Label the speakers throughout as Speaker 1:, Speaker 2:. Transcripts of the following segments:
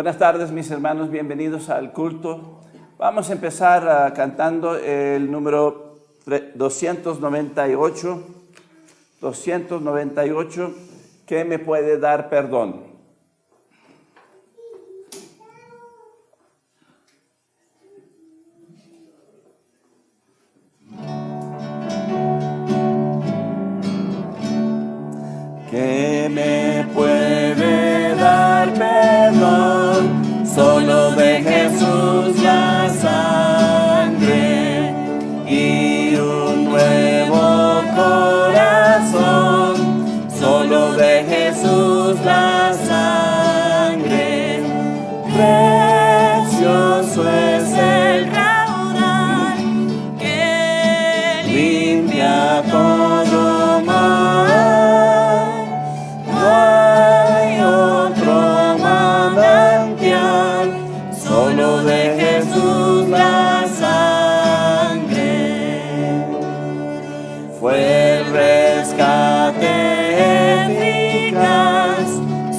Speaker 1: Buenas tardes, mis hermanos, bienvenidos al culto. Vamos a empezar cantando el número 298. 298, ¿qué me puede dar perdón? ¿Qué me puede dar perdón? Solo de Jesús la sangre y un nuevo corazón. Solo de Jesús la sangre. Precioso es el raudal que limpia todo mal. Solo de Jesús la sangre fue el rescate eficaz.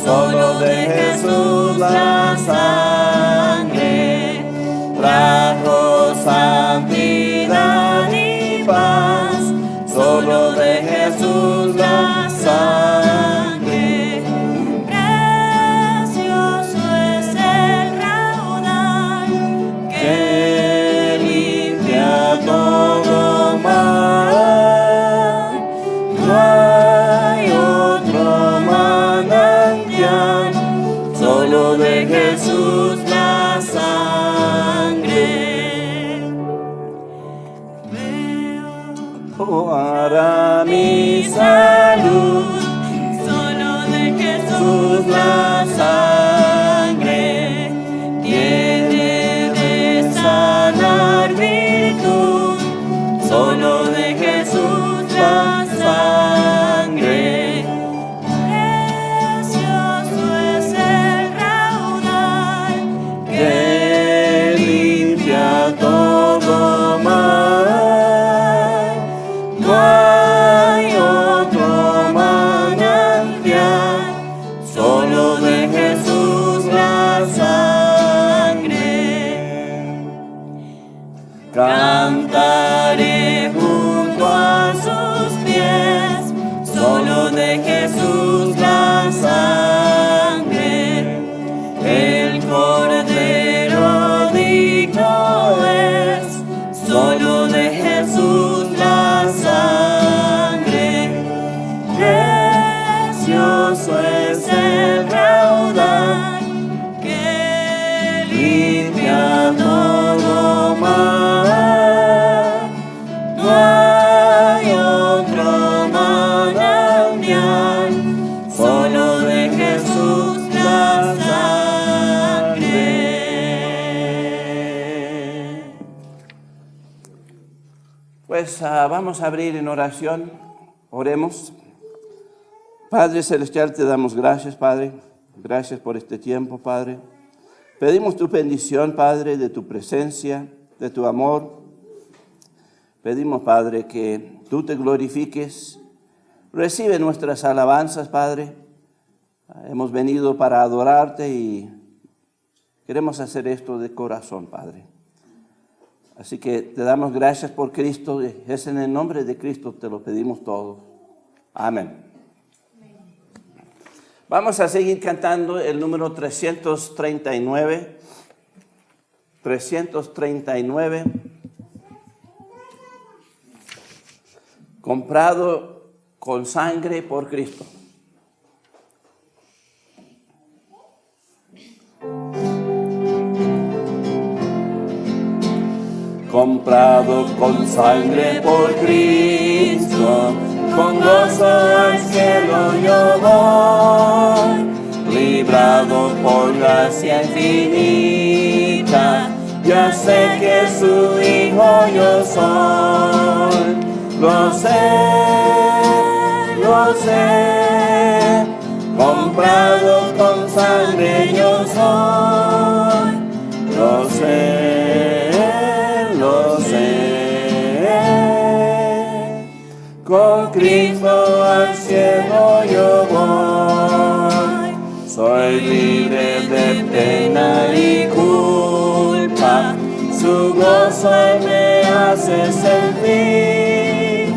Speaker 1: Solo de Jesús la sangre trajo santidad y paz. Solo de Jesús la sangre. Todo mal, no hay otro manantial, solo de Jesús la sangre. Para mi salud, solo de Jesús la sangre tiene de sanar virtud. Solo de Jesús la sangre. Precioso es el raudal que limpia todo mal. No hay otro manantial, solo de Jesús la sangre. Cantaré junto a sus pies, solo de Jesús la sangre. El Cordero digno es, solo de Jesús la sangre. Precioso es el raudal que limpia todo mal. Solo de Jesús la sangre. Pues vamos a abrir en oración. Oremos. Padre Celestial, te damos gracias, Padre. Gracias por este tiempo, Padre. Pedimos tu bendición, Padre, de tu presencia, de tu amor. Pedimos, Padre, que tú te glorifiques. Recibe nuestras alabanzas, Padre. Hemos venido para adorarte y queremos hacer esto de corazón, Padre. Así que te damos gracias por Cristo. Es en el nombre de Cristo te lo pedimos todo. Amén. Vamos a seguir cantando el número 339. 339. Comprado con sangre por Cristo. Comprado con sangre por Cristo, con gozo al cielo yo voy, librado por gracia infinita, ya sé que su hijo yo soy, lo sé, comprado con sangre yo soy, lo sé. Con Cristo al cielo yo voy, soy libre de pena su gozo Él me hace sentir.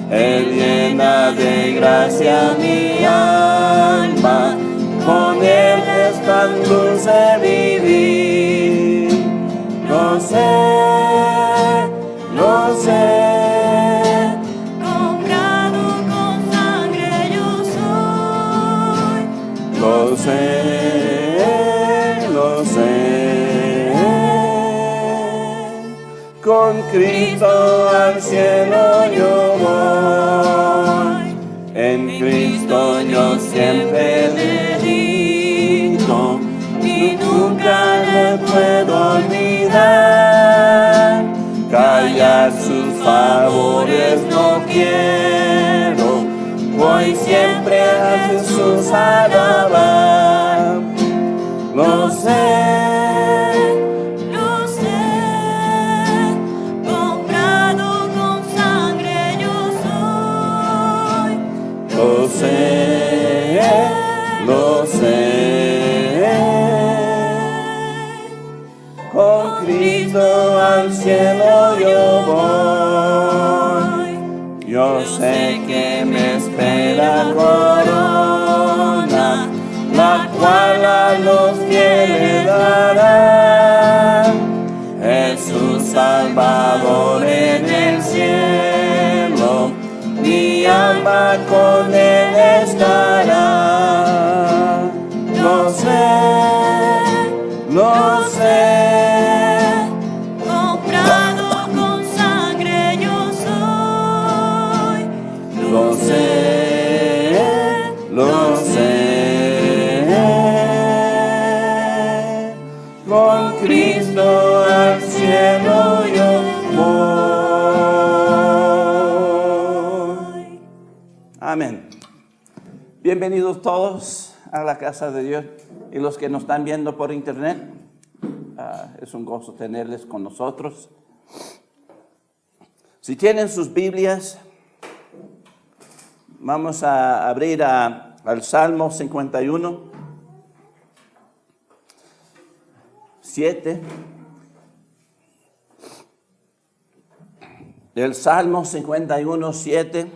Speaker 1: Él llena de gracia mi alma, con Él es tan dulce vivir. Lo sé,
Speaker 2: comprado con sangre yo soy.
Speaker 1: lo sé. Con Cristo al cielo yo voy, en Cristo yo siempre medito y nunca le puedo olvidar. Callar sus favores no quiero, voy siempre a Jesús a alabar. Lo sé. Lo sé, con Cristo al cielo yo voy. Yo sé que me espera corona, la cual a los fieles dará. Jesús Salvador en el cielo, mi alma con Él estará. Lo sé,
Speaker 2: comprado con sangre yo soy.
Speaker 1: Lo sé. Con Cristo al cielo yo voy. Amén. Bienvenidos todos a la casa de Dios y los que nos están viendo por internet. Es un gozo tenerles con nosotros. Si tienen sus Biblias, vamos a abrir al Salmo 51, 7. Del Salmo 51, 7.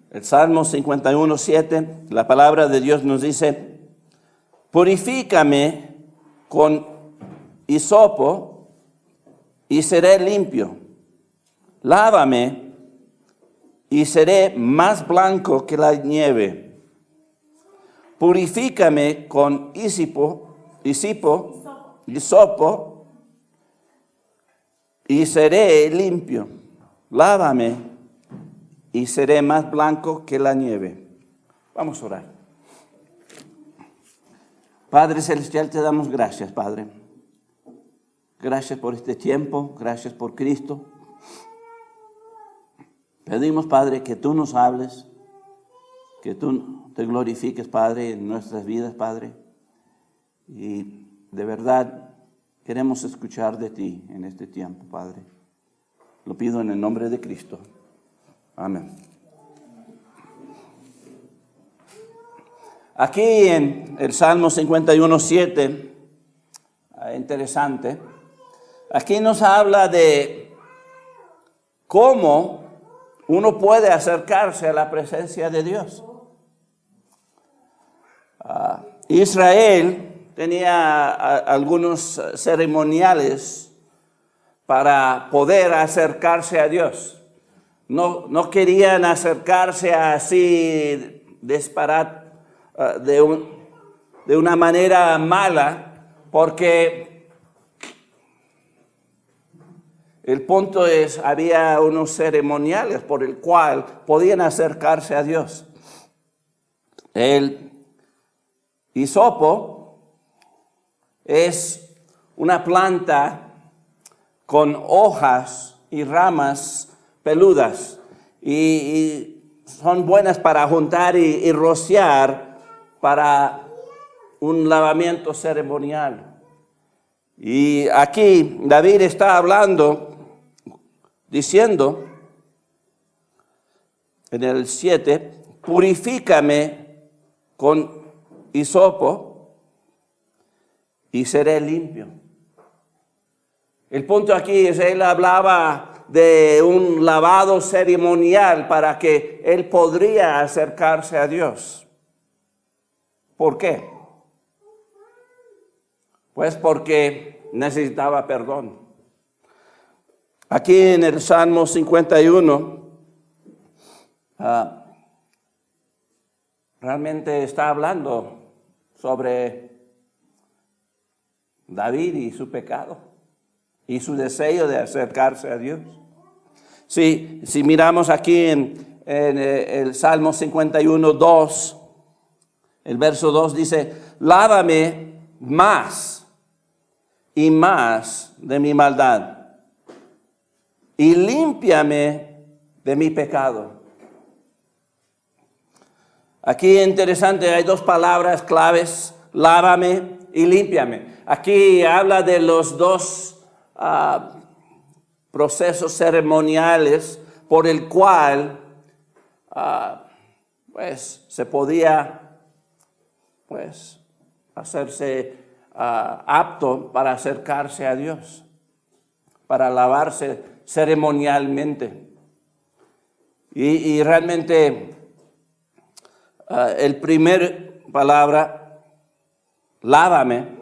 Speaker 1: El Salmo 51, 7, la palabra de Dios nos dice: purifícame con hisopo y seré limpio. Lávame y seré más blanco que la nieve. Purifícame con hisopo y seré limpio. Lávame y seré más blanco que la nieve. Vamos a orar. Padre Celestial, te damos gracias, Padre. Gracias por este tiempo, gracias por Cristo. Pedimos, Padre, que tú nos hables, que tú te glorifiques, Padre, en nuestras vidas, Padre. Y de verdad queremos escuchar de ti en este tiempo, Padre. Lo pido en el nombre de Cristo. Amén. Aquí en el Salmo 51, 7, interesante, aquí nos habla de cómo uno puede acercarse a la presencia de Dios. Israel tenía algunos ceremoniales para poder acercarse a Dios. No querían acercarse así de una manera mala, porque el punto es, había unos ceremoniales por el cual podían acercarse a Dios. El hisopo es una planta con hojas y ramas peludas y son buenas para juntar y rociar para un lavamiento ceremonial. Y aquí David está hablando, diciendo en el 7, purifícame con hisopo y seré limpio. El punto aquí es, él hablaba de un lavado ceremonial para que él podría acercarse a Dios. ¿Por qué? Pues porque necesitaba perdón. Aquí en el Salmo 51, realmente está hablando sobre David y su pecado y su deseo de acercarse a Dios. Si miramos aquí en el Salmo 51, 2, el verso 2 dice, lávame más y más de mi maldad y límpiame de mi pecado. Aquí interesante, hay dos palabras claves, lávame y límpiame. Aquí habla de los dos procesos ceremoniales por el cual pues se podía pues hacerse apto para acercarse a Dios, para lavarse ceremonialmente. Y realmente el primer palabra, lávame,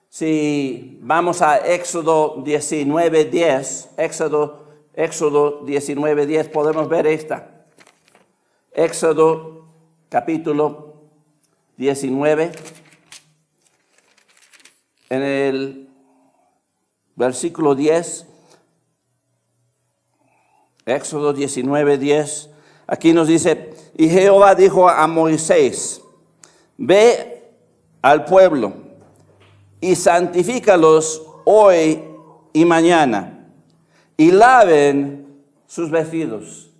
Speaker 1: si vamos a Éxodo 19:10, Éxodo 19:10, podemos ver esta. Éxodo capítulo 19, en el versículo 10, Éxodo 19:10, aquí nos dice, y Jehová dijo a Moisés, ve al pueblo y santifícalos hoy y mañana, y laven sus vestidos.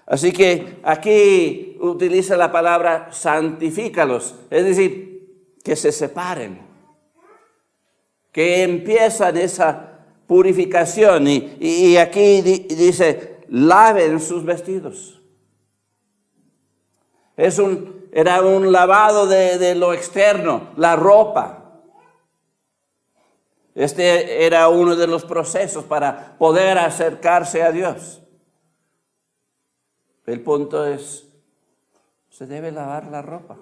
Speaker 1: Así que aquí utiliza la palabra santifícalos, es decir, que se separen, que empiezan esa purificación. Y aquí dice, laven sus vestidos. Era un lavado de lo externo, la ropa. Este era uno de los procesos para poder acercarse a Dios. El punto es, se debe lavar la ropa.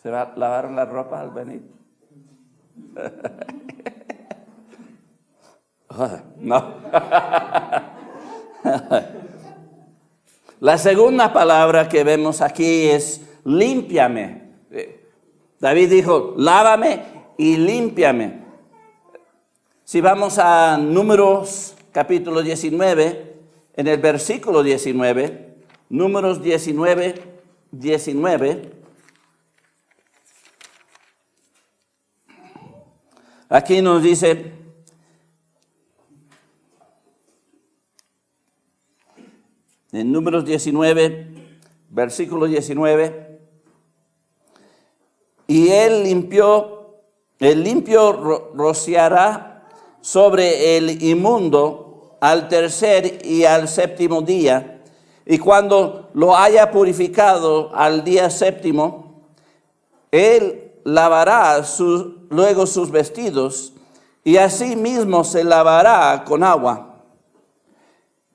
Speaker 1: ¿Se va a lavar la ropa al venir? No. La segunda palabra que vemos aquí es límpiame. David dijo, lávame y límpiame. Si vamos a Números capítulo 19, en el versículo 19, Números 19, aquí nos dice, en Números 19, versículo 19, y el limpio rociará sobre el inmundo al tercer y al séptimo día, y cuando lo haya purificado al día séptimo, él lavará luego sus vestidos, y asimismo se lavará con agua,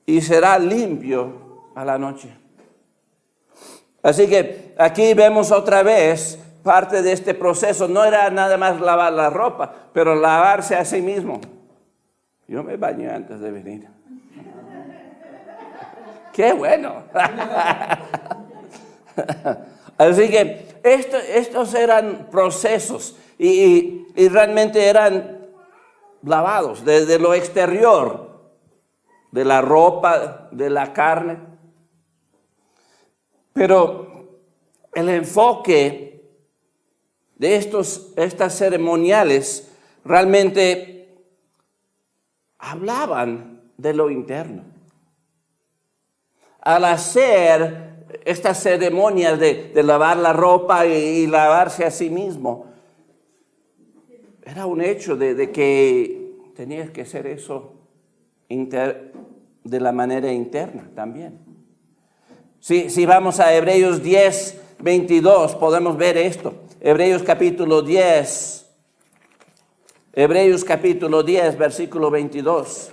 Speaker 1: y será limpio a la noche. Así que aquí vemos otra vez parte de este proceso. No era nada más lavar la ropa, pero lavarse a sí mismo. Yo me bañé antes de venir. ¡Qué bueno! Así que estos eran procesos y realmente eran lavados desde lo exterior, de la ropa, de la carne. Pero el enfoque de estas ceremoniales realmente hablaban de lo interno. Al hacer estas ceremonias de lavar la ropa y lavarse a sí mismo, era un hecho de que tenías que hacer eso de la manera interna también. Si vamos a Hebreos 10, 22, podemos ver esto. Hebreos capítulo 10. Hebreos capítulo 10, versículo 22.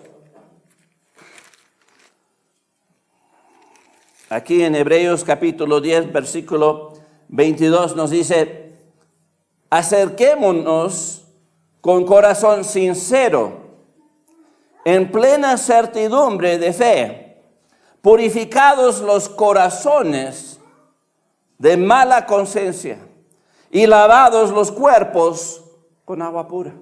Speaker 1: Aquí en Hebreos capítulo 10, versículo 22 nos dice: acerquémonos con corazón sincero, en plena certidumbre de fe, purificados los corazones de mala conciencia y lavados los cuerpos con agua pura.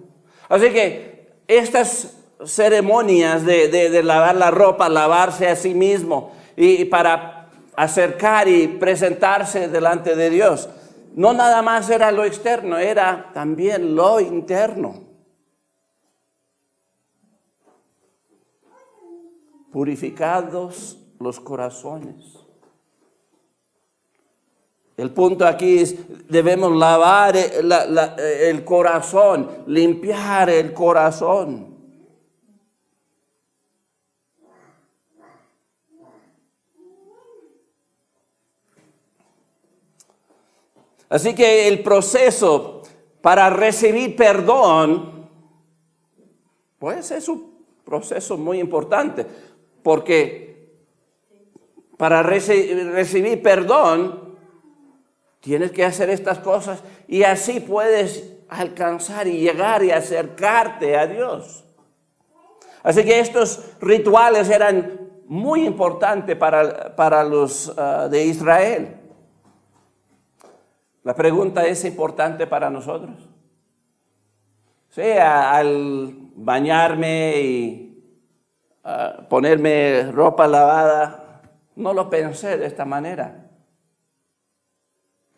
Speaker 1: Así que estas ceremonias de lavar la ropa, lavarse a sí mismo y para acercar y presentarse delante de Dios, no nada más era lo externo, era también lo interno. Purificados los corazones. El punto aquí es, debemos lavar el corazón, limpiar el corazón. Así que el proceso para recibir perdón, pues es un proceso muy importante, porque para recibir perdón, tienes que hacer estas cosas y así puedes alcanzar y llegar y acercarte a Dios. Así que estos rituales eran muy importantes para los de Israel. La pregunta es importante para nosotros. Sí, al bañarme y ponerme ropa lavada, no lo pensé de esta manera.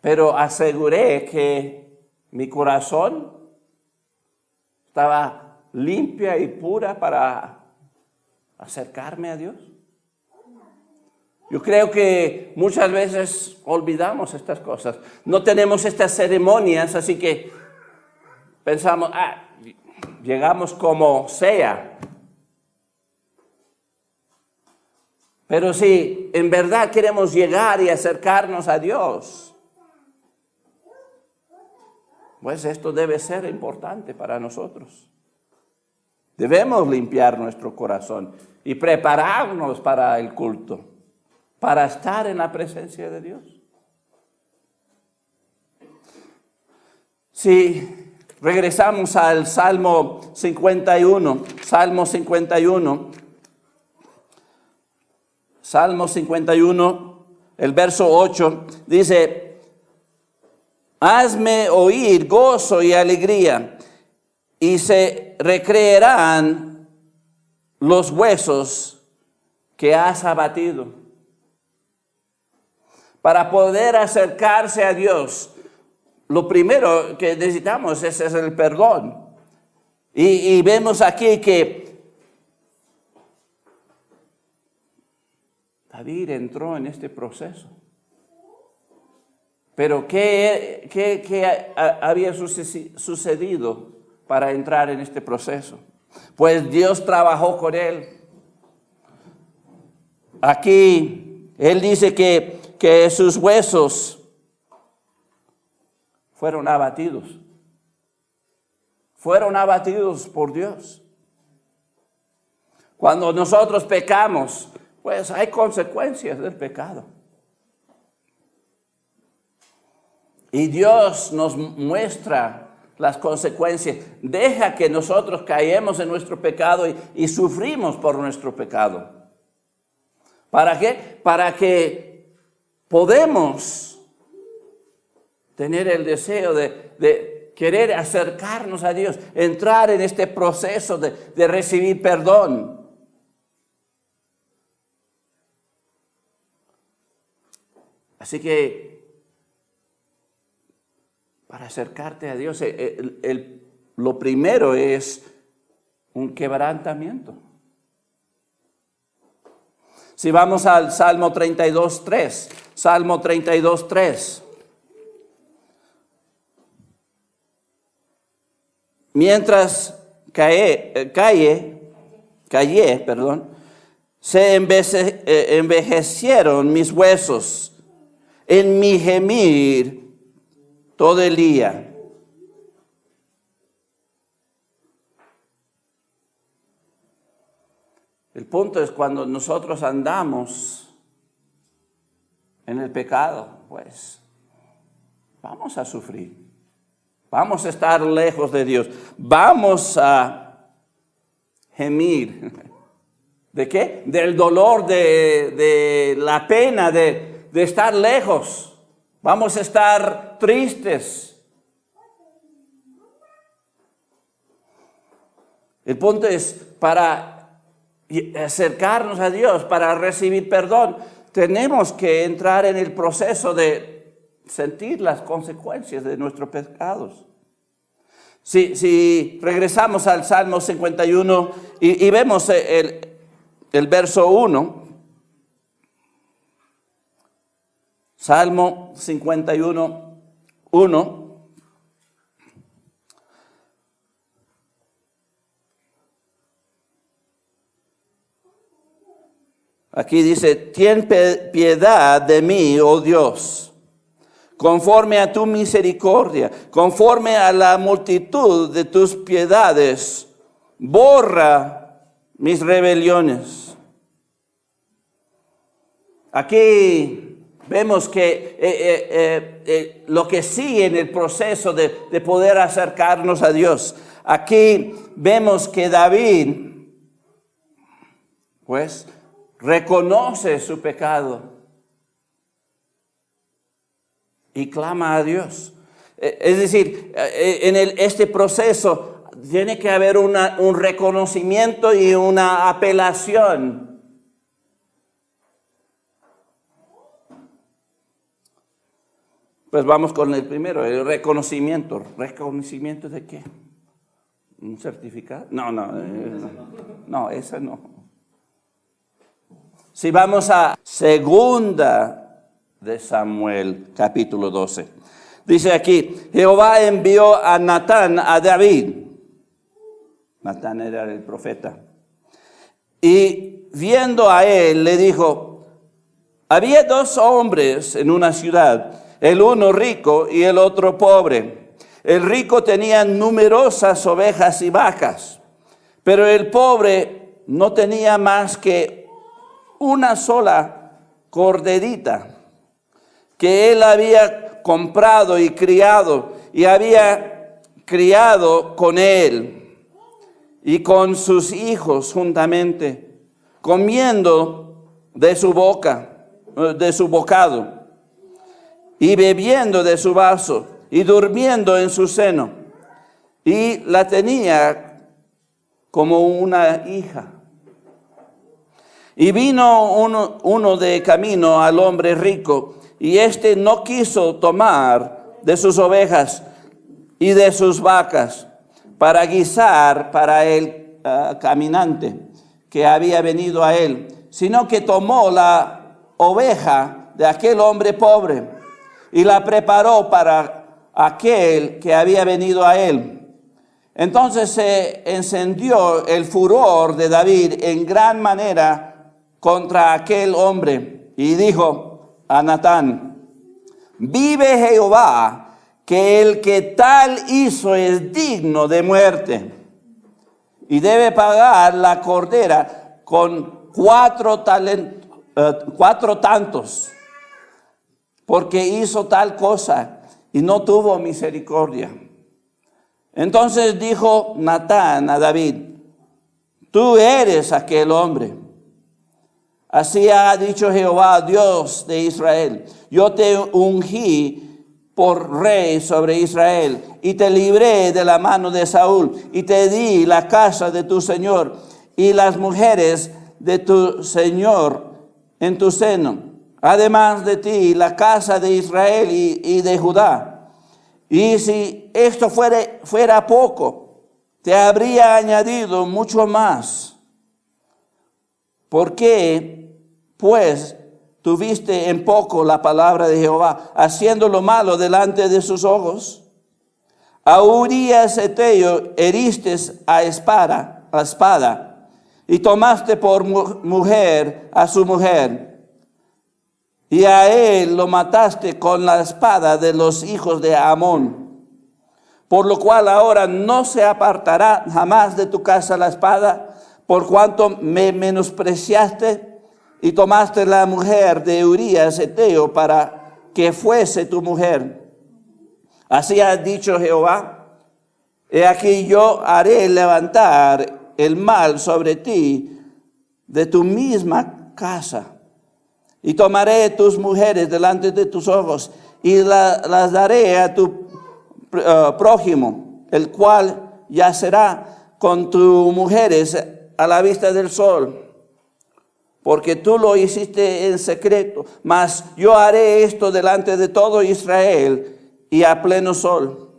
Speaker 1: Pero aseguré que mi corazón estaba limpia y pura para acercarme a Dios. Yo creo que muchas veces olvidamos estas cosas. No tenemos estas ceremonias, así que pensamos, llegamos como sea. Pero si en verdad queremos llegar y acercarnos a Dios, pues esto debe ser importante para nosotros. Debemos limpiar nuestro corazón y prepararnos para el culto, para estar en la presencia de Dios. Si regresamos al Salmo 51, Salmo 51, el verso 8, dice: hazme oír gozo y alegría, y se recrearán los huesos que has abatido. Para poder acercarse a Dios, lo primero que necesitamos es el perdón. Y vemos aquí que David entró en este proceso. Pero ¿qué había sucedido para entrar en este proceso? Pues Dios trabajó con él. Aquí él dice que sus huesos fueron abatidos. Fueron abatidos por Dios. Cuando nosotros pecamos, pues hay consecuencias del pecado. Y Dios nos muestra las consecuencias. Deja que nosotros caemos en nuestro pecado y sufrimos por nuestro pecado. ¿Para qué? Para que podemos tener el deseo de querer acercarnos a Dios, entrar en este proceso de recibir perdón. Así que para acercarte a Dios, lo primero es un quebrantamiento. Si vamos al Salmo 32:3, Salmo 32:3. Mientras callé, se envejecieron mis huesos en mi gemir todo el día. El punto es cuando nosotros andamos en el pecado, pues vamos a sufrir, vamos a estar lejos de Dios, vamos a gemir. ¿De qué? Del dolor, de la pena de estar lejos. Vamos a estar tristes. El punto es, para acercarnos a Dios, para recibir perdón, tenemos que entrar en el proceso de sentir las consecuencias de nuestros pecados. Si regresamos al Salmo 51 y vemos el verso 1, Salmo 51, 1. Aquí dice, ten piedad de mí, oh Dios, conforme a tu misericordia, conforme a la multitud de tus piedades, borra mis rebeliones. Aquí vemos que lo que sigue en el proceso de poder acercarnos a Dios. Aquí vemos que David, pues, reconoce su pecado y clama a Dios. Es decir, en este proceso tiene que haber un reconocimiento y una apelación. Pues vamos con el primero, el reconocimiento. ¿Reconocimiento de qué? ¿Un certificado? No, ese no. Si vamos a segunda de Samuel, capítulo 12. Dice aquí, Jehová envió a Natán a David. Natán era el profeta. Y viendo a él, le dijo, había dos hombres en una ciudad, el uno rico y el otro pobre. El rico tenía numerosas ovejas y vacas, pero el pobre no tenía más que una sola corderita que él había comprado y criado, y había criado con él y con sus hijos juntamente, comiendo de su boca, de su bocado, y bebiendo de su vaso, y durmiendo en su seno, y la tenía como una hija. Y vino uno de camino al hombre rico, y éste no quiso tomar de sus ovejas y de sus vacas para guisar para el caminante que había venido a él, sino que tomó la oveja de aquel hombre pobre y la preparó para aquel que había venido a él. Entonces se encendió el furor de David en gran manera contra aquel hombre, y dijo a Natán, vive Jehová, que el que tal hizo es digno de muerte, y debe pagar la cordera con 4 tantos, porque hizo tal cosa y no tuvo misericordia. Entonces dijo Natán a David, tú eres aquel hombre. Así ha dicho Jehová, Dios de Israel, yo te ungí por rey sobre Israel, y te libré de la mano de Saúl, y te di la casa de tu señor, y las mujeres de tu señor en tu seno, además de ti, la casa de Israel y de Judá. Y si esto fuera poco, te habría añadido mucho más. ¿Por qué, pues, tuviste en poco la palabra de Jehová, haciendo lo malo delante de sus ojos? A Urías Eteo heriste a espada, y tomaste por mujer a su mujer, y a él lo mataste con la espada de los hijos de Amón. Por lo cual ahora no se apartará jamás de tu casa la espada, por cuanto me menospreciaste y tomaste la mujer de Urías Eteo para que fuese tu mujer. Así ha dicho Jehová: he aquí yo haré levantar el mal sobre ti de tu misma casa, y tomaré tus mujeres delante de tus ojos, y las daré a tu prójimo, el cual yacerá con tus mujeres a la vista del sol, porque tú lo hiciste en secreto, mas yo haré esto delante de todo Israel y a pleno sol.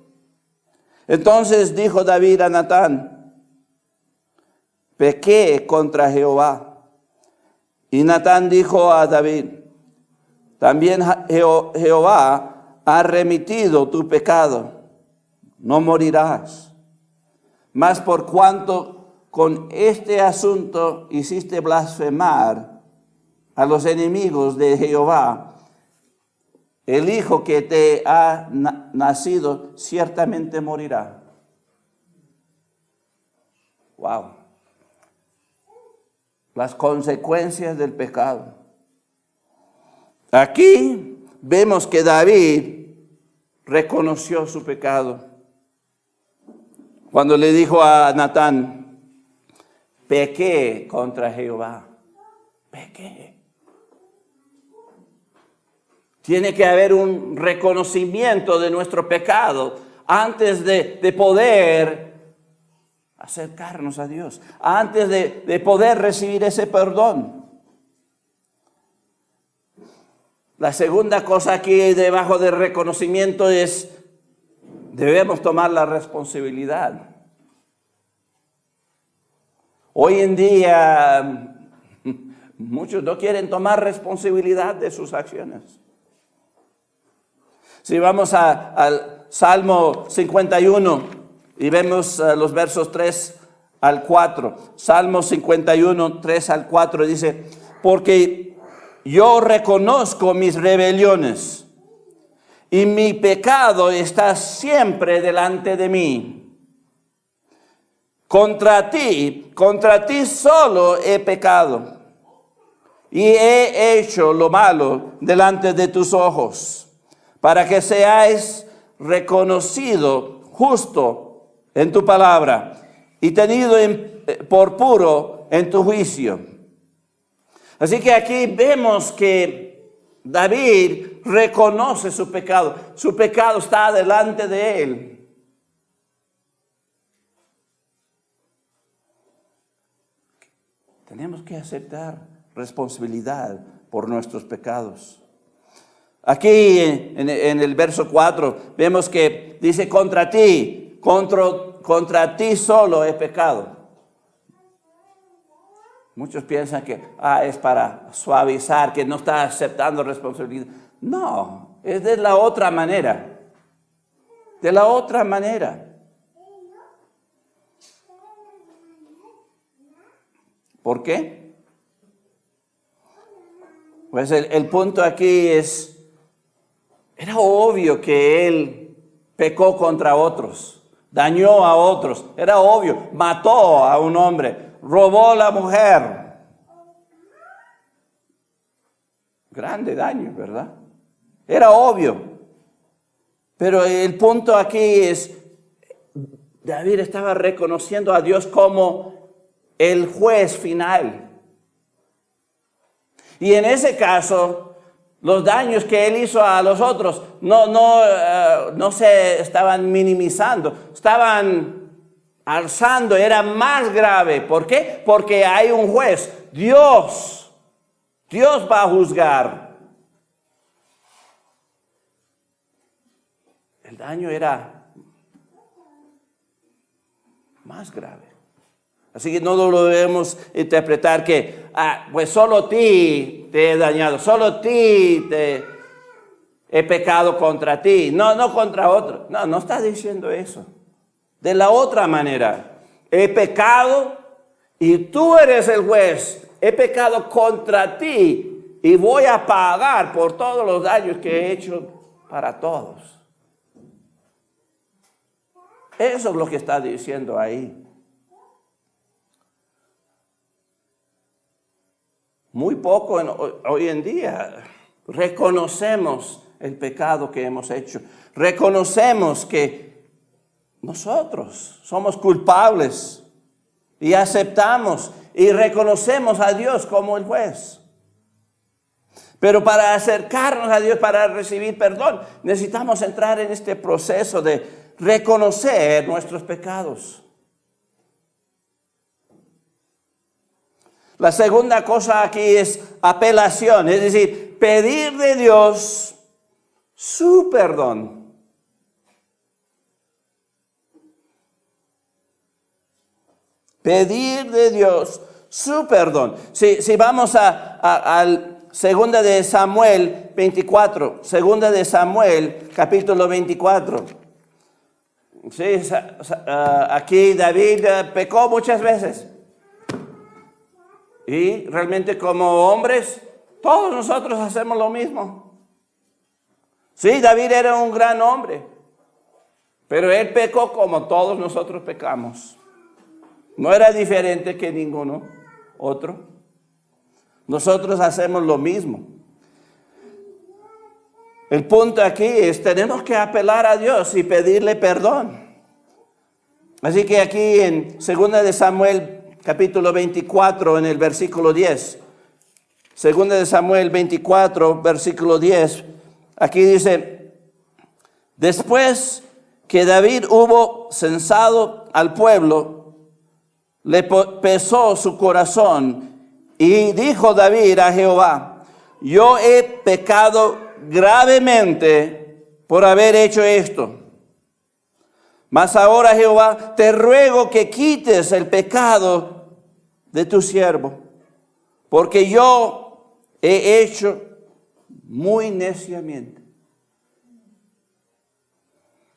Speaker 1: Entonces dijo David a Natán: pequé contra Jehová. Y Natán dijo a David: también Jehová ha remitido tu pecado, no morirás. Mas por cuanto con este asunto hiciste blasfemar a los enemigos de Jehová, el hijo que te ha nacido ciertamente morirá. Wow. Las consecuencias del pecado. Aquí vemos que David reconoció su pecado cuando le dijo a Natán: pequé contra Jehová. Pequé. Tiene que haber un reconocimiento de nuestro pecado antes de poder acercarnos a Dios, antes de poder recibir ese perdón. La segunda cosa aquí debajo del reconocimiento es: debemos tomar la responsabilidad. Hoy en día muchos no quieren tomar responsabilidad de sus acciones. Si vamos al Salmo 51 y vemos los versos 3 al 4. Salmo 51, 3 al 4 dice: porque yo reconozco mis rebeliones y mi pecado está siempre delante de mí. Contra ti solo he pecado y he hecho lo malo delante de tus ojos, para que seáis reconocido justo en tu palabra y tenido por puro en tu juicio. Así que aquí vemos que David reconoce su pecado. Su pecado está delante de él. Tenemos que aceptar responsabilidad por nuestros pecados. Aquí en el verso 4 vemos que dice: contra ti solo he pecado. Muchos piensan que es para suavizar, que no está aceptando responsabilidad. No, es de la otra manera. De la otra manera. ¿Por qué? Pues el punto aquí es: era obvio que él pecó contra otros, dañó a otros, era obvio, mató a un hombre, robó a la mujer. Grande daño, ¿verdad? Era obvio. Pero el punto aquí es: David estaba reconociendo a Dios como el juez final. Y en ese caso, los daños que él hizo a los otros no se estaban minimizando, estaban alzando, era más grave. ¿Por qué? Porque hay un juez, Dios va a juzgar. El daño era más grave. Así que no lo debemos interpretar que, pues solo a ti te he dañado, solo a ti te he pecado contra ti, no contra otro. No está diciendo eso. De la otra manera, he pecado y tú eres el juez. He pecado contra ti y voy a pagar por todos los daños que he hecho para todos. Eso es lo que está diciendo ahí. Muy poco hoy en día reconocemos el pecado que hemos hecho. Reconocemos que nosotros somos culpables y aceptamos y reconocemos a Dios como el juez. Pero para acercarnos a Dios, para recibir perdón, necesitamos entrar en este proceso de reconocer nuestros pecados. La segunda cosa aquí es apelación, es decir, pedir de Dios su perdón. Pedir de Dios su perdón. Si vamos al segunda de Samuel 24, segunda de Samuel capítulo 24. Sí, aquí David pecó muchas veces. Y realmente como hombres, todos nosotros hacemos lo mismo. Sí, David era un gran hombre, pero él pecó como todos nosotros pecamos. No era diferente que ninguno otro. Nosotros hacemos lo mismo. El punto aquí es, tenemos que apelar a Dios y pedirle perdón. Así que aquí en 2 de Samuel capítulo 24, en el versículo 10. 2 de Samuel 24, versículo 10. Aquí dice, después que David hubo censado al pueblo, le pesó su corazón y dijo David a Jehová, yo he pecado gravemente por haber hecho esto. Mas ahora, Jehová, te ruego que quites el pecado de tu siervo, porque yo he hecho muy neciamente.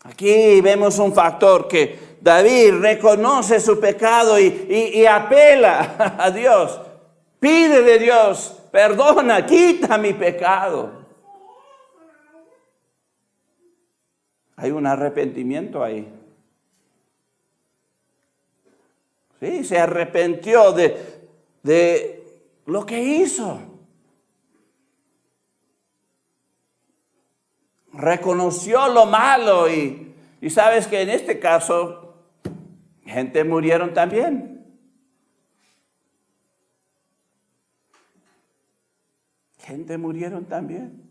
Speaker 1: Aquí vemos un factor que David reconoce su pecado y apela a Dios. Pide de Dios, perdona, quita mi pecado. Hay un arrepentimiento ahí. Sí, se arrepintió de lo que hizo. Reconoció lo malo y sabes que en este caso gente murieron también. Gente murieron también.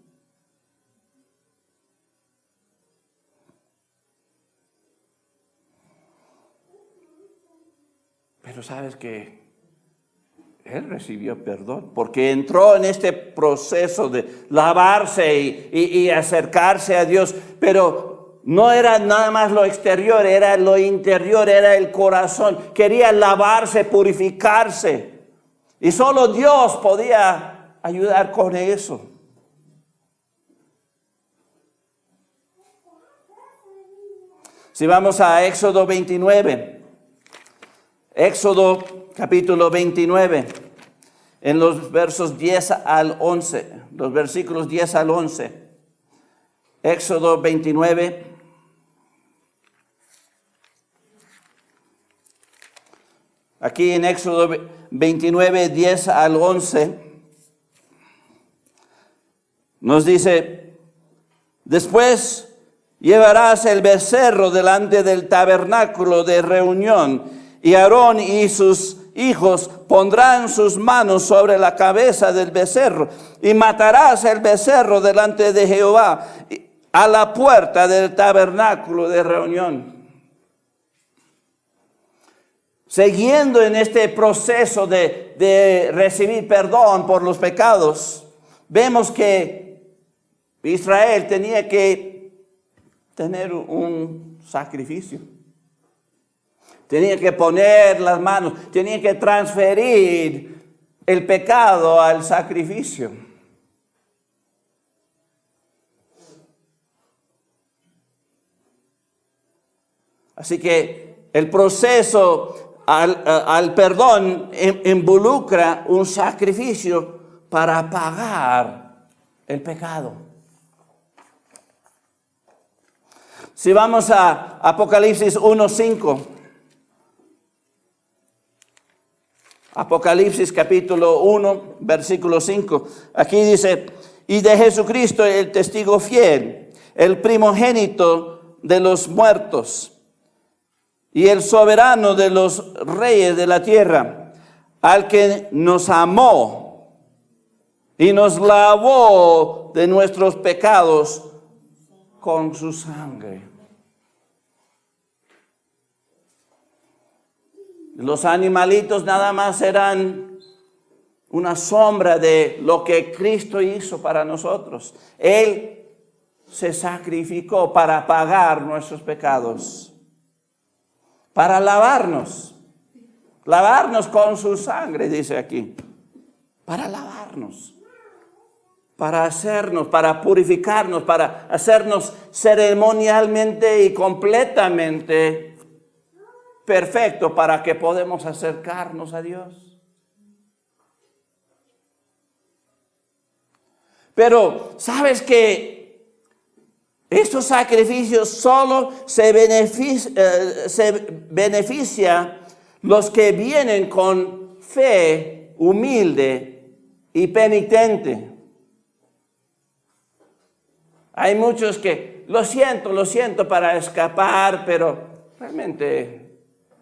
Speaker 1: Pero sabes que él recibió perdón porque entró en este proceso de lavarse y acercarse a Dios. Pero no era nada más lo exterior, era lo interior, era el corazón. Quería lavarse, purificarse. Y solo Dios podía ayudar con eso. Si vamos a Éxodo 29. Éxodo capítulo 29, en los versos 10 al 11, los versículos 10 al 11. Éxodo 29. Aquí en Éxodo 29, 10 al 11, nos dice, después llevarás el becerro delante del tabernáculo de reunión, y Aarón y sus hijos pondrán sus manos sobre la cabeza del becerro, y matarás el becerro delante de Jehová a la puerta del tabernáculo de reunión. Siguiendo en este proceso de recibir perdón por los pecados, vemos que Israel tenía que tener un sacrificio. Tenía que poner las manos, tenía que transferir el pecado al sacrificio. Así que el proceso al perdón involucra un sacrificio para pagar el pecado. Si vamos a Apocalipsis 1:5, Apocalipsis capítulo 1, versículo 5, aquí dice: y de Jesucristo el testigo fiel, el primogénito de los muertos y el soberano de los reyes de la tierra, al que nos amó y nos lavó de nuestros pecados con su sangre. Los animalitos nada más eran una sombra de lo que Cristo hizo para nosotros. Él se sacrificó para pagar nuestros pecados, para lavarnos con su sangre, dice aquí, para lavarnos, para hacernos, para purificarnos, para hacernos ceremonialmente y completamente perfecto para que podamos acercarnos a Dios. Pero, ¿sabes qué? Estos sacrificios solo se beneficia los que vienen con fe humilde y penitente. Hay muchos que lo siento para escapar, pero realmente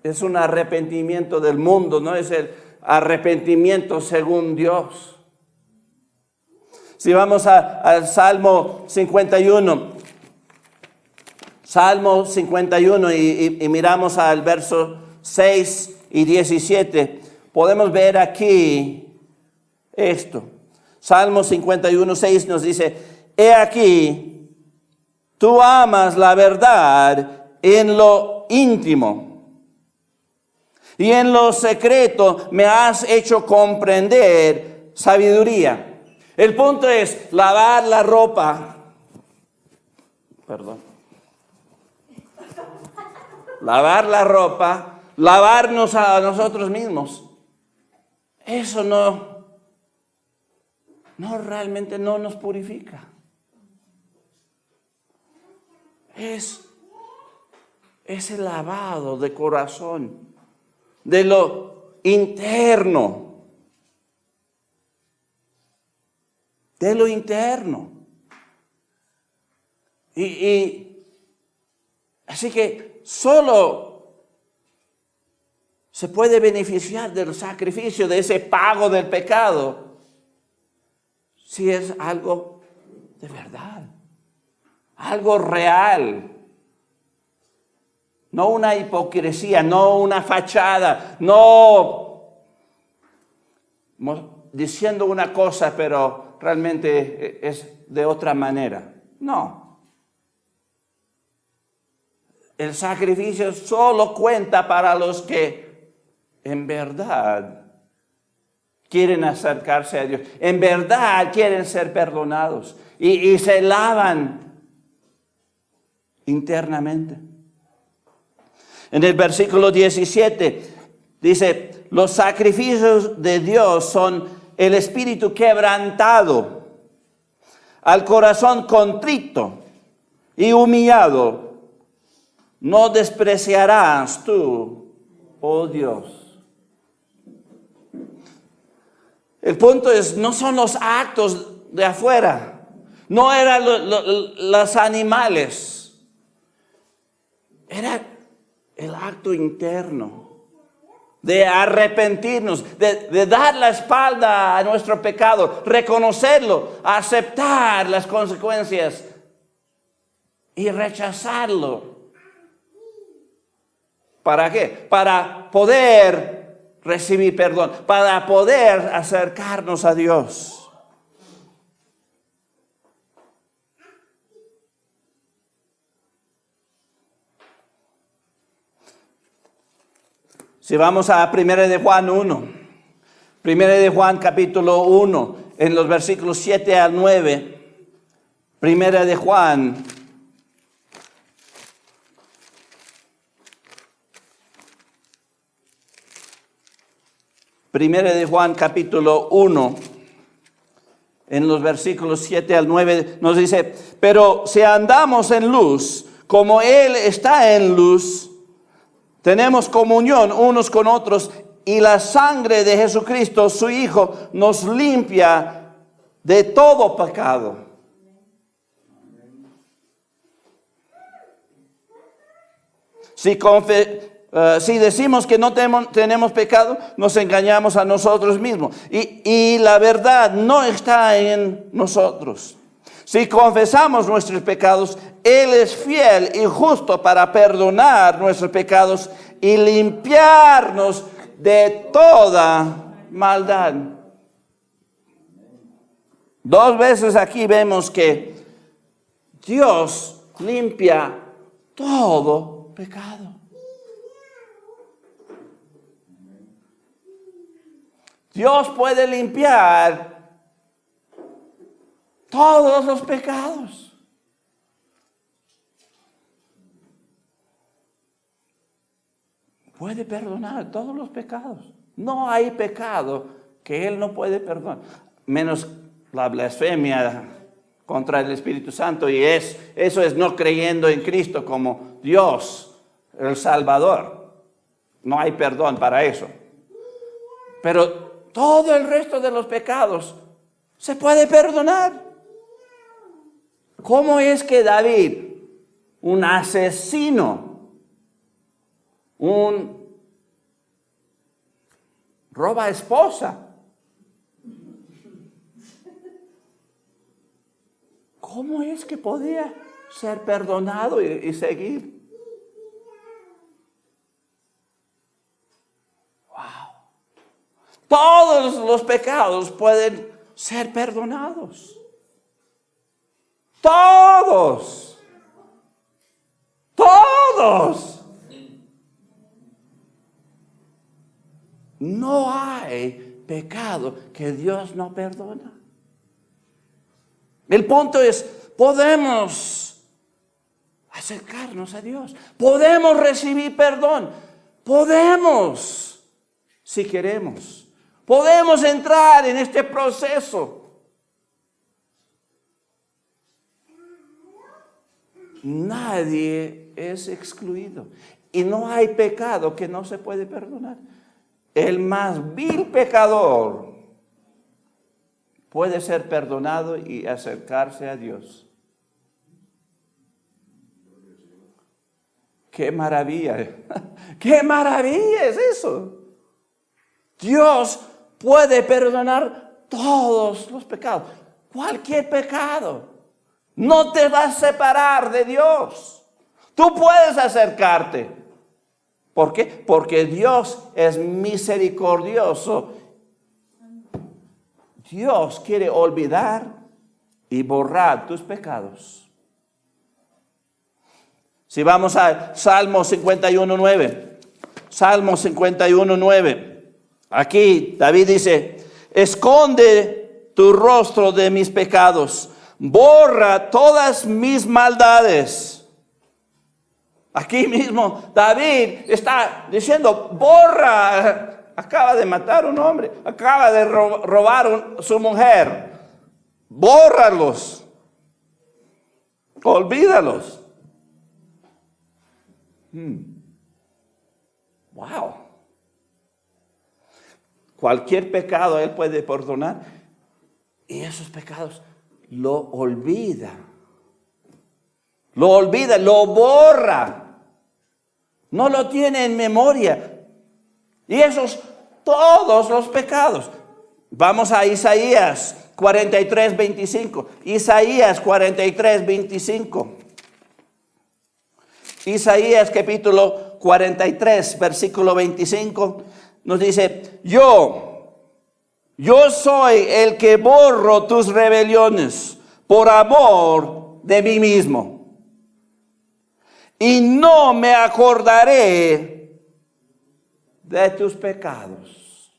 Speaker 1: es un arrepentimiento del mundo, no es el arrepentimiento según Dios. Si vamos al Salmo 51, Salmo 51 y miramos al verso 6 y 17, podemos ver aquí esto. Salmo 51, 6 nos dice: he aquí, tú amas la verdad en lo íntimo, y en lo secreto me has hecho comprender sabiduría. El punto es lavar la ropa. Lavar la ropa, lavarnos a nosotros mismos. Eso no realmente no nos purifica. Es ese lavado de corazón, de lo interno. De lo interno. Y así que solo se puede beneficiar del sacrificio, de ese pago del pecado, si es algo de verdad, algo real. No una hipocresía, no una fachada, no diciendo una cosa, pero realmente es de otra manera. No. El sacrificio solo cuenta para los que en verdad quieren acercarse a Dios, en verdad quieren ser perdonados y se lavan internamente. En el versículo 17 dice: los sacrificios de Dios son el espíritu quebrantado, al corazón contrito y humillado no despreciarás tú, oh Dios. El punto es, no son los actos de afuera, no eran los animales, era el acto interno de arrepentirnos, de dar la espalda a nuestro pecado, reconocerlo, aceptar las consecuencias y rechazarlo. ¿Para qué? Para poder recibir perdón, para poder acercarnos a Dios. Si vamos a 1 de Juan 1, 1 de Juan capítulo 1, en los versículos 7 al 9, 1 de Juan Primera de Juan capítulo 1, en los versículos 7 al 9, nos dice, pero si andamos en luz, como Él está en luz, tenemos comunión unos con otros, y la sangre de Jesucristo, su Hijo, nos limpia de todo pecado. Si decimos que no tenemos pecado, nos engañamos a nosotros mismos. Y la verdad no está en nosotros. Si confesamos nuestros pecados, Él es fiel y justo para perdonar nuestros pecados y limpiarnos de toda maldad. 2 veces aquí vemos que Dios limpia todo pecado. Dios puede limpiar todos los pecados. Puede perdonar todos los pecados. No hay pecado que Él no puede perdonar, menos la blasfemia contra el Espíritu Santo, y eso es no creyendo en Cristo como Dios, el Salvador. No hay perdón para eso. Pero todo el resto de los pecados se puede perdonar. ¿Cómo es que David, un asesino, un roba esposa, cómo es que podía ser perdonado y seguir? Todos los pecados pueden ser perdonados. Todos. Todos. No hay pecado que Dios no perdona. El punto es, podemos acercarnos a Dios. Podemos recibir perdón. Podemos, si queremos. Podemos entrar en este proceso. Nadie es excluido. Y no hay pecado que no se puede perdonar. El más vil pecador puede ser perdonado y acercarse a Dios. ¡Qué maravilla! ¡Qué maravilla es eso! Dios puede perdonar todos los pecados, cualquier pecado. No te vas a separar de Dios. Tú puedes acercarte. ¿Por qué? Porque Dios es misericordioso. Dios quiere olvidar y borrar tus pecados. Si vamos a Salmo 51:9. Salmo 51:9. Aquí David dice, esconde tu rostro de mis pecados, borra todas mis maldades. Aquí mismo David está diciendo, borra, acaba de matar a un hombre, acaba de robar a su mujer, bórralos, olvídalos. Wow. Cualquier pecado Él puede perdonar, y esos pecados lo olvida. Lo olvida, lo borra. No lo tiene en memoria. Y esos todos los pecados. Vamos a Isaías 43:25. Isaías 43:25. Isaías capítulo 43, versículo 25. Nos dice, yo soy el que borro tus rebeliones por amor de mí mismo. Y no me acordaré de tus pecados.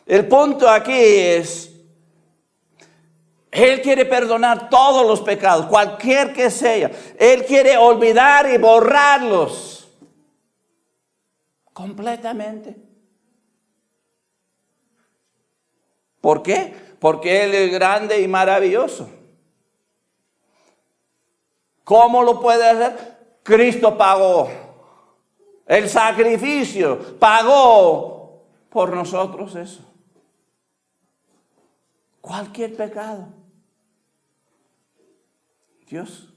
Speaker 1: El punto aquí es, Él quiere perdonar todos los pecados, cualquier que sea. Él quiere olvidar y borrarlos completamente. ¿Por qué? Porque Él es grande y maravilloso. ¿Cómo lo puede hacer? Cristo pagó. El sacrificio pagó por nosotros eso. Cualquier pecado. Dios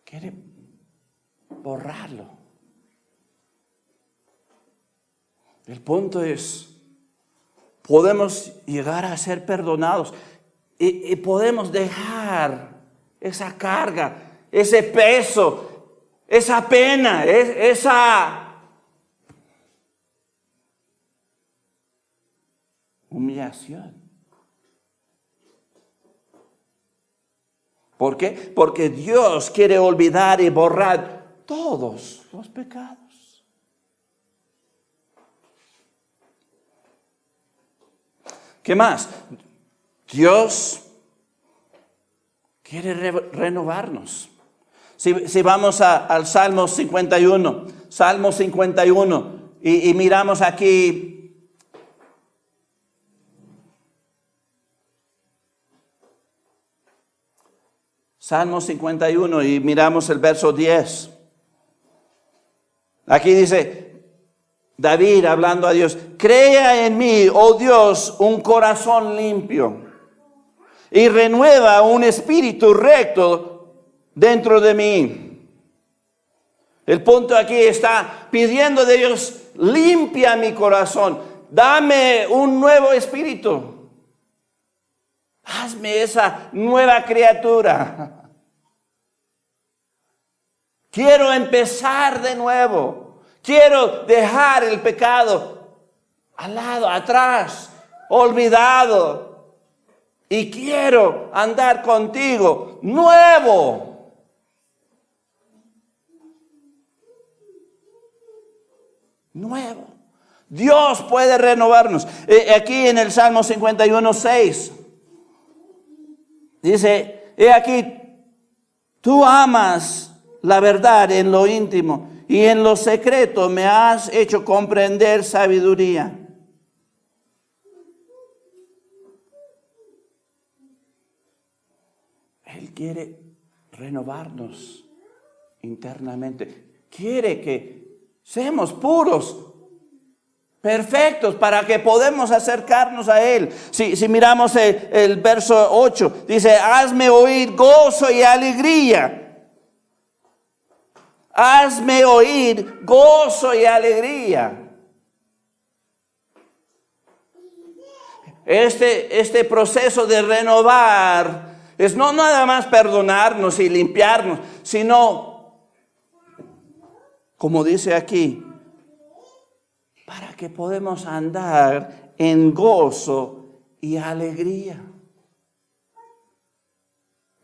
Speaker 1: quiere borrarlo. El punto es, podemos llegar a ser perdonados y podemos dejar esa carga, ese peso, esa pena, esa humillación. ¿Por qué? Porque Dios quiere olvidar y borrar todos los pecados. ¿Qué más? Dios quiere renovarnos. Si vamos al Salmo 51, y miramos aquí, Salmo 51, y miramos el verso 10. Aquí dice David hablando a Dios: crea en mí, oh Dios, un corazón limpio, y renueva un espíritu recto dentro de mí. El punto aquí está pidiendo de Dios: limpia mi corazón, dame un nuevo espíritu, hazme esa nueva criatura. Quiero empezar de nuevo, quiero dejar el pecado al lado, atrás, olvidado, y quiero andar contigo nuevo. Nuevo. Dios puede renovarnos. Aquí en el Salmo 51:6 dice: he aquí, tú amas la verdad en lo íntimo, y en lo secreto me has hecho comprender sabiduría. Él quiere renovarnos internamente. Quiere que seamos puros, perfectos, para que podamos acercarnos a Él. Si miramos el verso 8, dice: hazme oír gozo y alegría. Hazme oír gozo y alegría. Este proceso de renovar es no nada más perdonarnos y limpiarnos, sino, como dice aquí, para que podamos andar en gozo y alegría.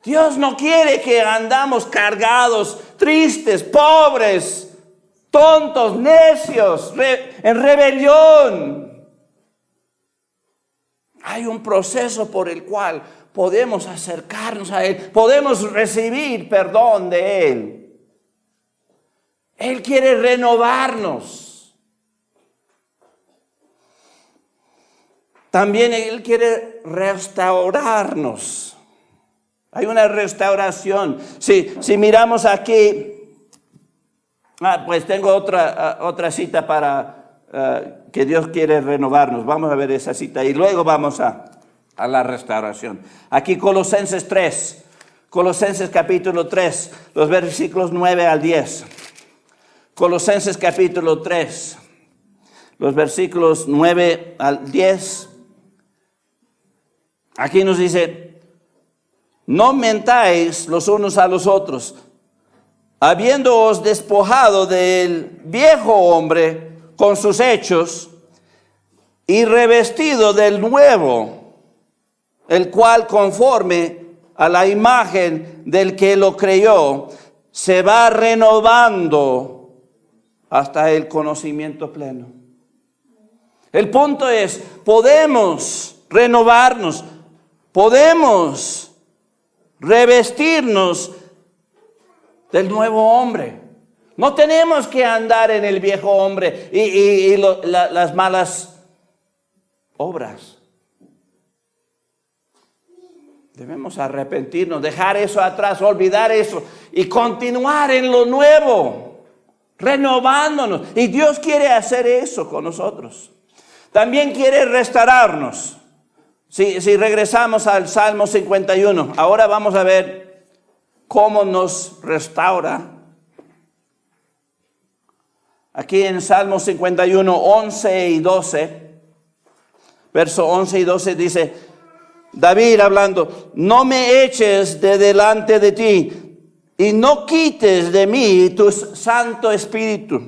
Speaker 1: Dios no quiere que andamos cargados, tristes, pobres, tontos, necios, en rebelión. Hay un proceso por el cual podemos acercarnos a Él, podemos recibir perdón de Él. Él quiere renovarnos. También Él quiere restaurarnos. Hay una restauración. Si miramos aquí, pues tengo otra cita para que Dios quiere renovarnos. Vamos a ver esa cita y luego vamos a la restauración. Aquí Colosenses 3, Colosenses capítulo 3, los versículos 9 al 10. Colosenses capítulo 3, los versículos 9 al 10. Aquí nos dice: no mentáis los unos a los otros, habiéndoos despojado del viejo hombre con sus hechos, y revestido del nuevo, el cual conforme a la imagen del que lo creó, se va renovando hasta el conocimiento pleno. El punto es, podemos renovarnos, podemos revestirnos del nuevo hombre. No tenemos que andar en el viejo hombre y las malas obras. Debemos arrepentirnos, dejar eso atrás, olvidar eso y continuar en lo nuevo, renovándonos. Y Dios quiere hacer eso con nosotros. También quiere restaurarnos. Si regresamos al Salmo 51, ahora vamos a ver cómo nos restaura. Aquí en Salmo 51, 11 y 12, verso 11 y 12 dice, David hablando, no me eches de delante de ti y no quites de mí tu Santo Espíritu.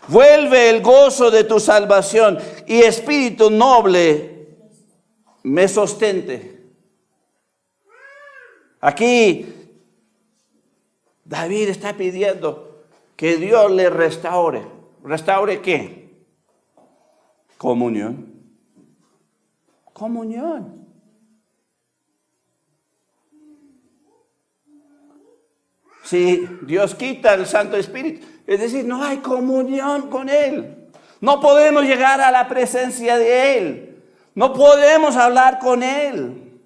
Speaker 1: Vuelve el gozo de tu salvación y espíritu noble me sostente. Aquí David está pidiendo que Dios le restaure. ¿Restaure qué? Comunión. Comunión. Si Dios quita el Santo Espíritu, es decir, no hay comunión con Él. No podemos llegar a la presencia de Él. No podemos hablar con Él.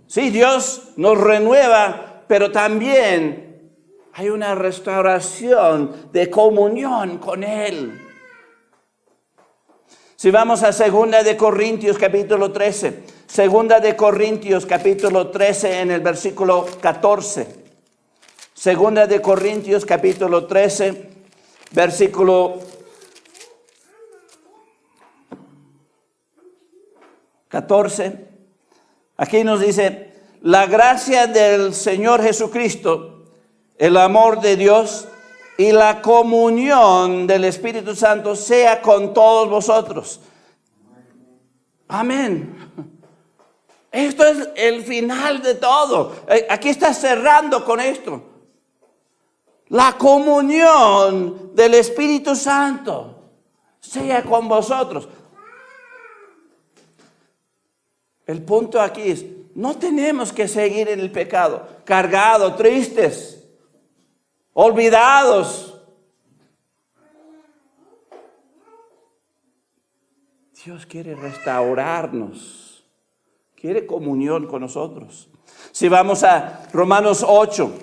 Speaker 1: Sí, Dios nos renueva, pero también hay una restauración de comunión con Él. Si vamos a 2 de Corintios capítulo 13, 2 de Corintios capítulo 13 en el versículo 14. 2 de Corintios capítulo 13, versículo 14. Aquí nos dice, la gracia del Señor Jesucristo, el amor de Dios y la comunión del Espíritu Santo sea con todos vosotros. Amén. Esto es el final de todo. Aquí está cerrando con esto. La comunión del Espíritu Santo sea con vosotros. El punto aquí es, no tenemos que seguir en el pecado, cargados, tristes, olvidados. Dios quiere restaurarnos, quiere comunión con nosotros. Si vamos a Romanos 8,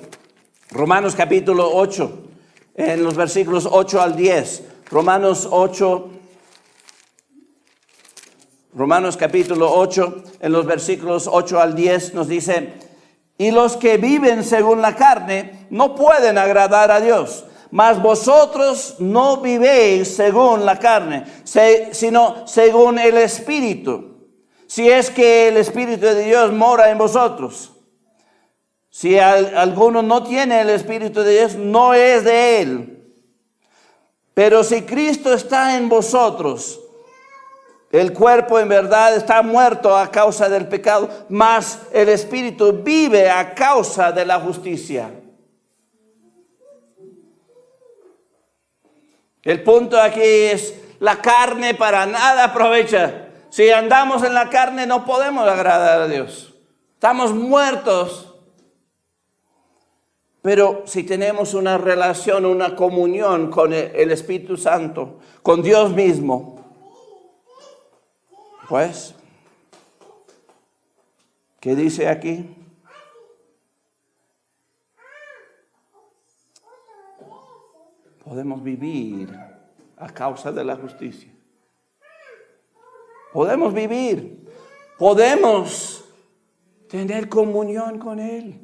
Speaker 1: Romanos capítulo 8, en los versículos 8 al 10, Romanos capítulo 8, en los versículos 8 al 10 nos dice, y los que viven según la carne no pueden agradar a Dios, mas vosotros no vivéis según la carne, sino según el Espíritu, si es que el Espíritu de Dios mora en vosotros. Si alguno no tiene el Espíritu de Dios, no es de él. Pero si Cristo está en vosotros, el cuerpo en verdad está muerto a causa del pecado, mas el Espíritu vive a causa de la justicia. El punto aquí es, la carne para nada aprovecha. Si andamos en la carne no podemos agradar a Dios. Estamos muertos. Pero si tenemos una relación, una comunión con el Espíritu Santo, con Dios mismo, pues, ¿qué dice aquí? Podemos vivir a causa de la justicia. Podemos vivir, podemos tener comunión con Él.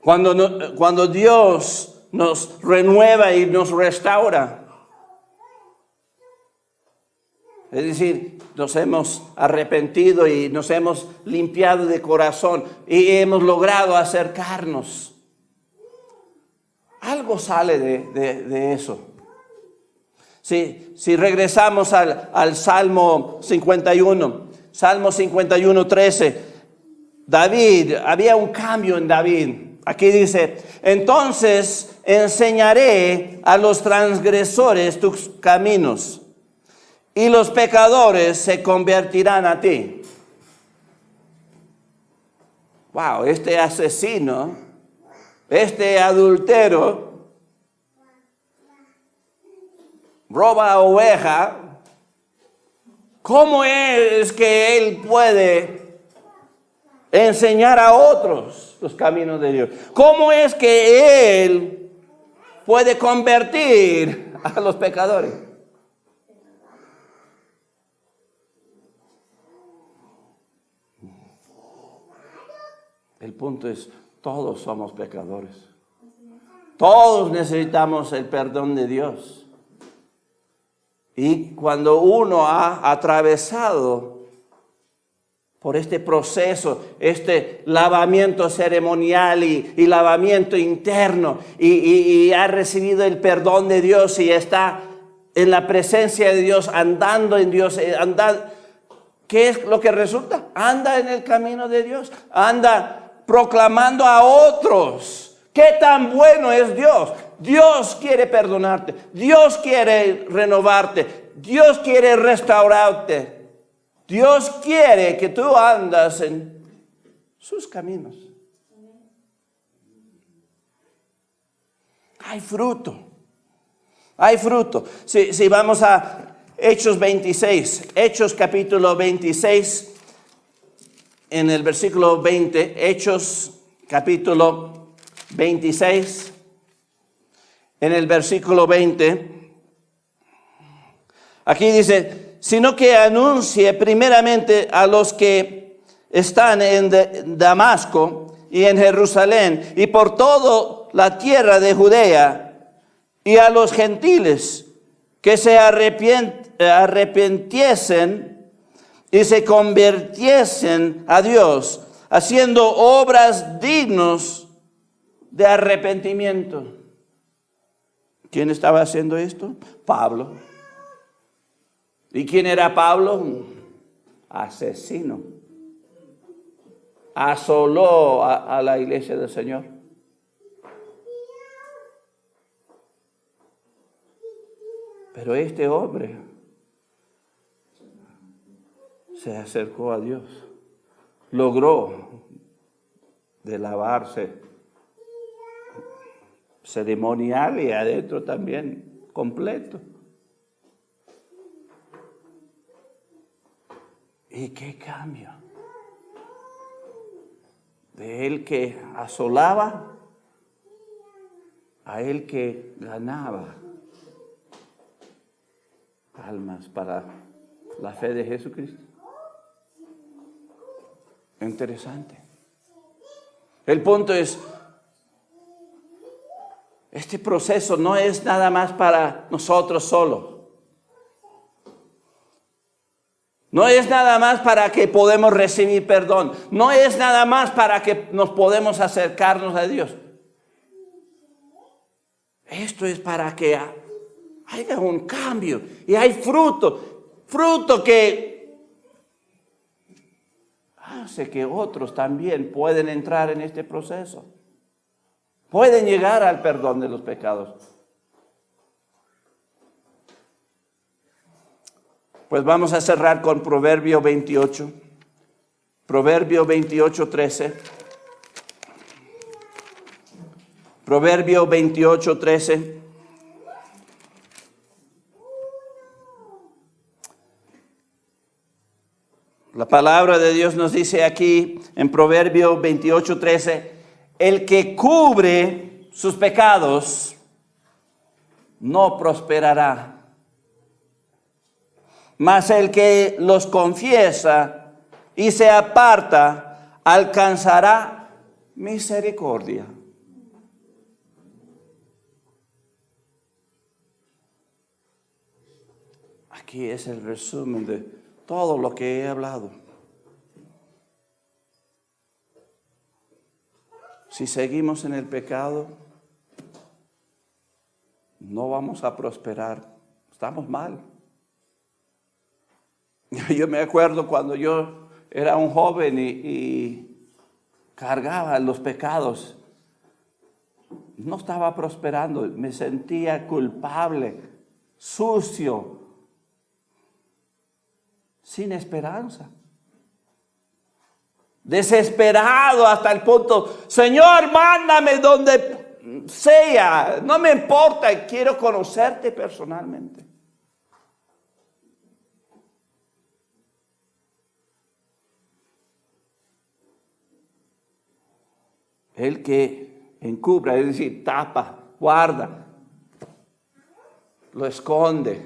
Speaker 1: Cuando Dios nos renueva y nos restaura, es decir, nos hemos arrepentido y nos hemos limpiado de corazón y hemos logrado acercarnos. Algo sale de eso. Si regresamos al Salmo 51, Salmo 51, 13, David, había un cambio en David. Aquí dice, entonces enseñaré a los transgresores tus caminos y los pecadores se convertirán a ti. wow, este asesino, este adultero, roba oveja, ¿cómo es que él puede enseñar a otros los caminos de Dios? ¿Cómo es que él puede convertir a los pecadores? El punto es, todos somos pecadores. Todos necesitamos el perdón de Dios. Y cuando uno ha atravesado por este proceso, este lavamiento ceremonial y lavamiento interno, y ha recibido el perdón de Dios y está en la presencia de Dios, andando en Dios, ¿qué es lo que resulta? Anda en el camino de Dios, anda proclamando a otros qué tan bueno es Dios. Dios quiere perdonarte, Dios quiere renovarte, Dios quiere restaurarte, Dios quiere que tú andas en sus caminos. Hay fruto, hay fruto. Si vamos a Hechos 26, Hechos capítulo 26, en el versículo 20, Hechos capítulo 26, en el versículo 20, aquí dice, sino que anuncie primeramente a los que están en Damasco y en Jerusalén y por toda la tierra de Judea y a los gentiles que se arrepintiesen y se convirtiesen a Dios, haciendo obras dignas de arrepentimiento. ¿Quién estaba haciendo esto? Pablo. ¿Y quién era Pablo? Asesino. Asoló a la iglesia del Señor. Pero este hombre se acercó a Dios, logró de lavarse ceremonial y adentro también completo. ¿Y qué cambio? De él que asolaba a él que ganaba almas para la fe de Jesucristo. Interesante. El punto es, este proceso no es nada más para nosotros solos. No es nada más para que podamos recibir perdón. No es nada más para que nos podemos acercarnos a Dios. Esto es para que haya un cambio y hay fruto que hace que otros también pueden entrar en este proceso. Pueden llegar al perdón de los pecados. Pues vamos a cerrar con Proverbio 28. Proverbio 28, 13. Proverbio 28, 13. La palabra de Dios nos dice aquí en Proverbio 28, 13, el que cubre sus pecados no prosperará, mas el que los confiesa y se aparta alcanzará misericordia. Aquí es el resumen de todo lo que he hablado. Si seguimos en el pecado, no vamos a prosperar. Estamos mal. Yo me acuerdo cuando yo era un joven y cargaba los pecados. No estaba prosperando. Me sentía culpable, sucio, sin esperanza. desesperado hasta el punto, Señor, mándame donde sea, no me importa, quiero conocerte personalmente. El que encubra, es decir, tapa, guarda, lo esconde.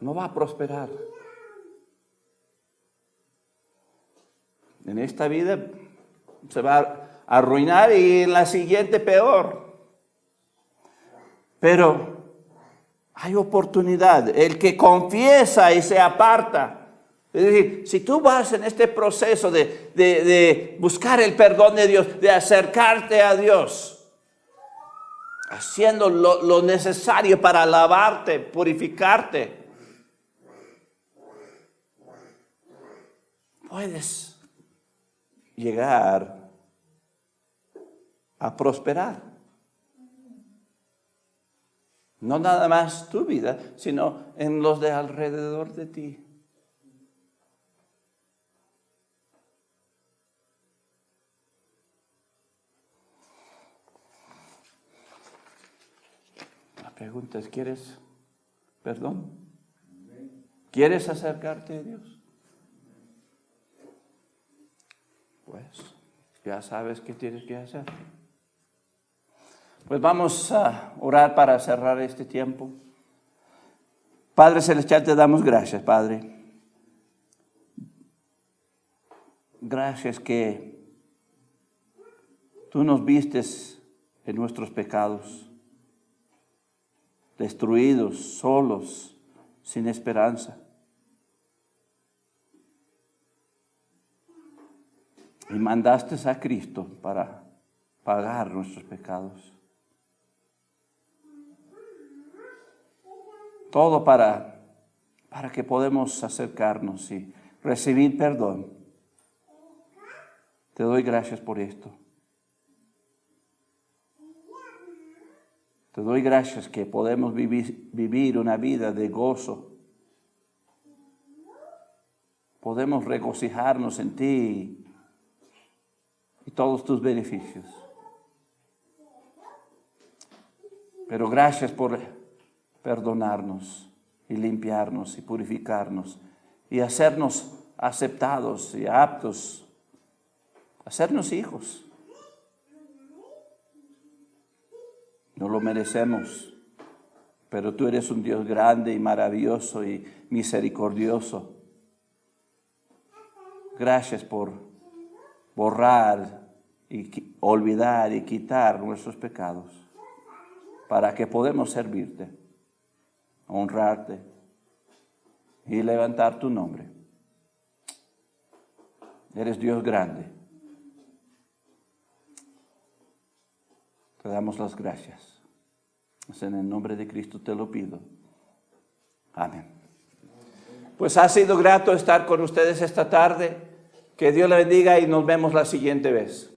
Speaker 1: No va a prosperar. En esta vida se va a arruinar y en la siguiente peor. Pero hay oportunidad. El que confiesa y se aparta. Es decir, si tú vas en este proceso de buscar el perdón de Dios, de acercarte a Dios, haciendo lo necesario para lavarte, purificarte, puedes llegar a prosperar. No nada más tu vida, sino en los de alrededor de ti. La pregunta es, ¿quieres perdón? ¿Quieres acercarte a Dios? Pues ya sabes qué tienes que hacer. Pues vamos a orar para cerrar este tiempo. Padre Celestial, te damos gracias, Padre. Gracias que tú nos vistes en nuestros pecados, destruidos, solos, sin esperanza. Y mandaste a Cristo para pagar nuestros pecados. Todo para que podamos acercarnos y recibir perdón. Te doy gracias por esto. Te doy gracias que podemos vivir una vida de gozo. Podemos regocijarnos en ti y todos tus beneficios. Pero gracias por perdonarnos y limpiarnos y purificarnos y hacernos aceptados y aptos, hacernos hijos. No lo merecemos, pero tú eres un Dios grande y maravilloso y misericordioso. Gracias por borrar y olvidar y quitar nuestros pecados para que podamos servirte, honrarte y levantar tu nombre. Eres Dios grande. Te damos las gracias. En el nombre de Cristo te lo pido. Amén. Pues ha sido grato estar con ustedes esta tarde. Que Dios le bendiga y nos vemos la siguiente vez.